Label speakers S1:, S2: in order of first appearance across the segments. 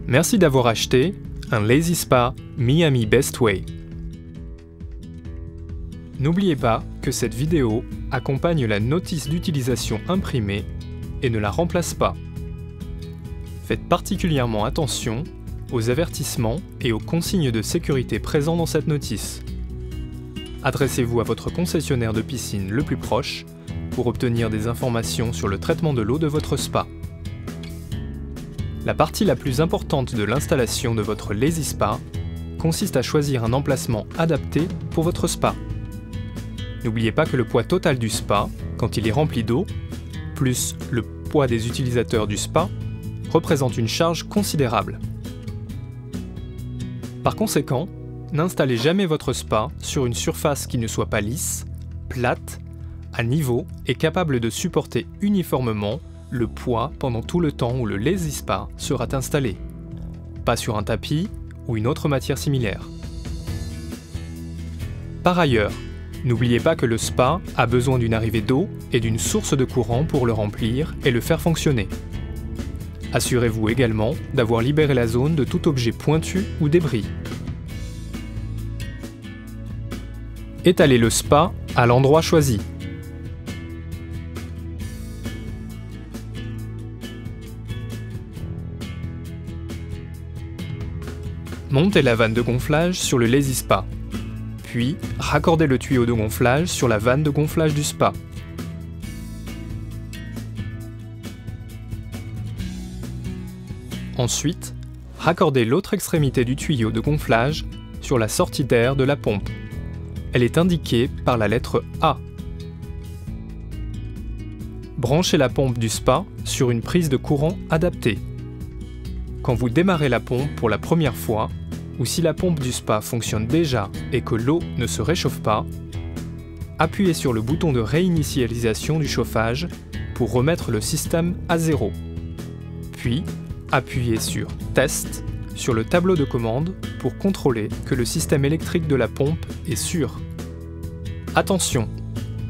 S1: Merci d'avoir acheté un Lazy Spa Miami Best Way. N'oubliez pas que cette vidéo accompagne la notice d'utilisation imprimée et ne la remplace pas. Faites particulièrement attention aux avertissements et aux consignes de sécurité présents dans cette notice. Adressez-vous à votre concessionnaire de piscine le plus proche pour obtenir des informations sur le traitement de l'eau de votre spa. La partie la plus importante de l'installation de votre Lazy Spa consiste à choisir un emplacement adapté pour votre spa. N'oubliez pas que le poids total du spa, quand il est rempli d'eau, plus le poids des utilisateurs du spa, représente une charge considérable. Par conséquent, n'installez jamais votre spa sur une surface qui ne soit pas lisse, plate, à niveau et capable de supporter uniformément le poids pendant tout le temps où le Lazy Spa sera installé, pas sur un tapis ou une autre matière similaire. Par ailleurs, n'oubliez pas que le spa a besoin d'une arrivée d'eau et d'une source de courant pour le remplir et le faire fonctionner. Assurez-vous également d'avoir libéré la zone de tout objet pointu ou débris. Étalez le spa à l'endroit choisi. Montez la vanne de gonflage sur le Lazy Spa, puis raccordez le tuyau de gonflage sur la vanne de gonflage du spa. Ensuite, raccordez l'autre extrémité du tuyau de gonflage sur la sortie d'air de la pompe. Elle est indiquée par la lettre A. Branchez la pompe du spa sur une prise de courant adaptée. Quand vous démarrez la pompe pour la première fois, ou si la pompe du spa fonctionne déjà et que l'eau ne se réchauffe pas, appuyez sur le bouton de réinitialisation du chauffage pour remettre le système à 0. Puis, appuyez sur « Test » sur le tableau de commande pour contrôler que le système électrique de la pompe est sûr. Attention!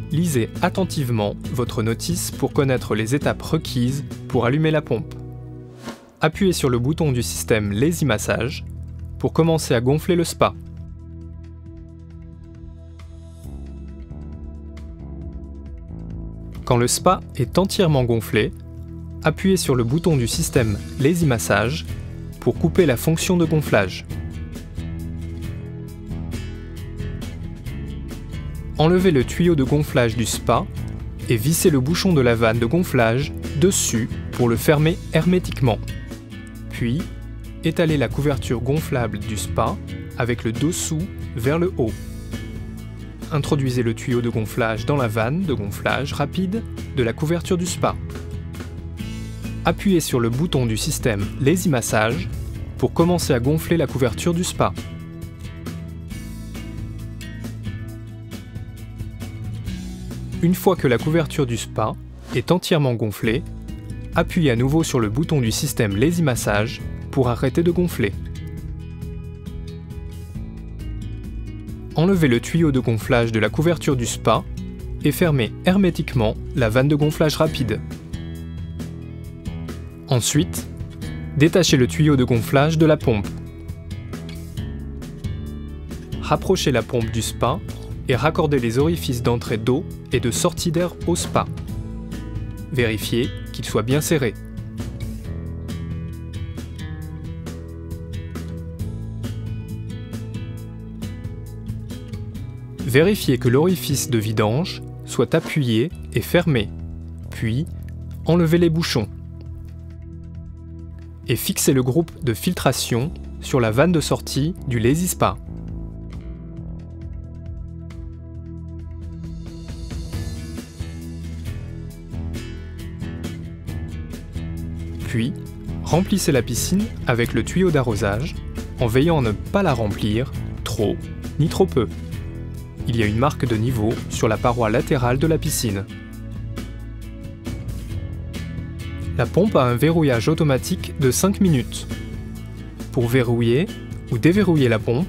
S1: Lisez attentivement votre notice pour connaître les étapes requises pour allumer la pompe. Appuyez sur le bouton du système Lazy Massage pour commencer à gonfler le spa. Quand le spa est entièrement gonflé, appuyez sur le bouton du système Lazy Massage pour couper la fonction de gonflage. Enlevez le tuyau de gonflage du spa et vissez le bouchon de la vanne de gonflage dessus pour le fermer hermétiquement. Puis, étalez la couverture gonflable du spa avec le dessous vers le haut. Introduisez le tuyau de gonflage dans la vanne de gonflage rapide de la couverture du spa. Appuyez sur le bouton du système Lazy Massage pour commencer à gonfler la couverture du spa. Une fois que la couverture du spa est entièrement gonflée, appuyez à nouveau sur le bouton du système Lazy Massage pour arrêter de gonfler. Enlevez le tuyau de gonflage de la couverture du spa et fermez hermétiquement la vanne de gonflage rapide. Ensuite, détachez le tuyau de gonflage de la pompe. Rapprochez la pompe du spa et raccordez les orifices d'entrée d'eau et de sortie d'air au spa. Vérifiez qu'ils soient bien serrés. Vérifiez que l'orifice de vidange soit appuyé et fermé, puis enlevez les bouchons. Et fixez le groupe de filtration sur la vanne de sortie du Lazy Spa. Puis, remplissez la piscine avec le tuyau d'arrosage en veillant à ne pas la remplir trop ni trop peu. Il y a une marque de niveau sur la paroi latérale de la piscine. La pompe a un verrouillage automatique de 5 minutes. Pour verrouiller ou déverrouiller la pompe,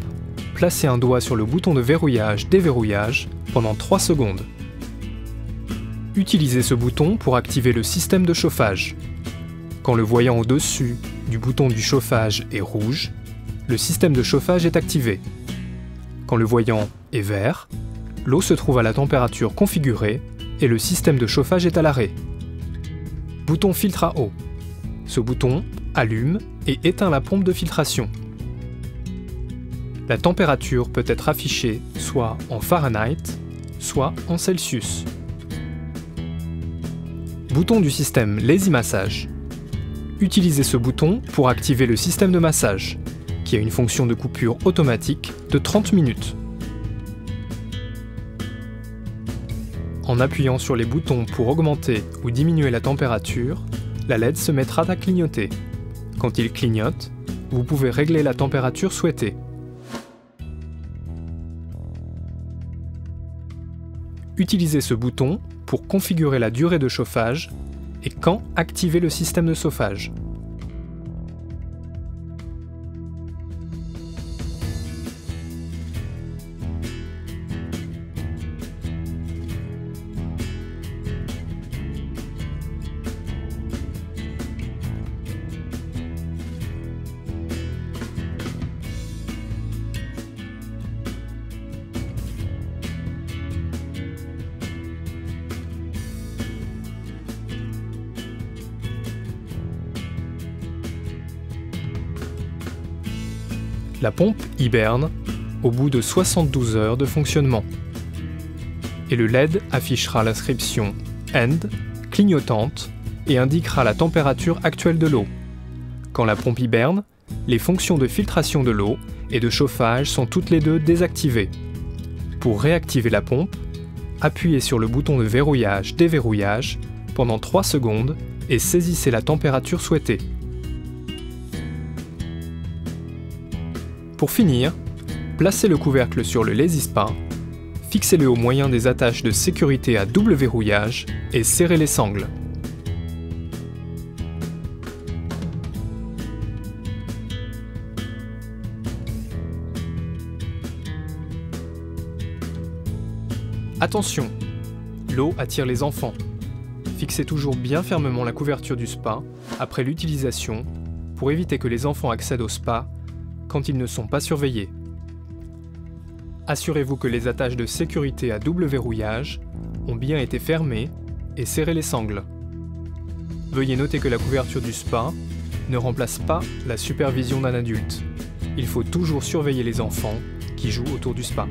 S1: placez un doigt sur le bouton de verrouillage-déverrouillage pendant 3 secondes. Utilisez ce bouton pour activer le système de chauffage. Quand le voyant au-dessus du bouton du chauffage est rouge, le système de chauffage est activé. Quand le voyant est vert, l'eau se trouve à la température configurée et le système de chauffage est à l'arrêt. Bouton filtre à eau. Ce bouton allume et éteint la pompe de filtration. La température peut être affichée soit en Fahrenheit, soit en Celsius. Bouton du système Lazy Massage. Utilisez ce bouton pour activer le système de massage, qui a une fonction de coupure automatique de 30 minutes. En appuyant sur les boutons pour augmenter ou diminuer la température, la LED se mettra à clignoter. Quand il clignote, vous pouvez régler la température souhaitée. Utilisez ce bouton pour configurer la durée de chauffage et quand activer le système de chauffage. La pompe hiberne au bout de 72 heures de fonctionnement. Et le LED affichera l'inscription End, clignotante, et indiquera la température actuelle de l'eau. Quand la pompe hiberne, les fonctions de filtration de l'eau et de chauffage sont toutes les deux désactivées. Pour réactiver la pompe, appuyez sur le bouton de verrouillage-déverrouillage pendant 3 secondes et saisissez la température souhaitée. Pour finir, placez le couvercle sur le Lazy Spa, fixez-le au moyen des attaches de sécurité à double verrouillage et serrez les sangles. Attention, l'eau attire les enfants. Fixez toujours bien fermement la couverture du spa après l'utilisation pour éviter que les enfants accèdent au spa quand ils ne sont pas surveillés. Assurez-vous que les attaches de sécurité à double verrouillage ont bien été fermées et serrez les sangles. Veuillez noter que la couverture du spa ne remplace pas la supervision d'un adulte. Il faut toujours surveiller les enfants qui jouent autour du spa.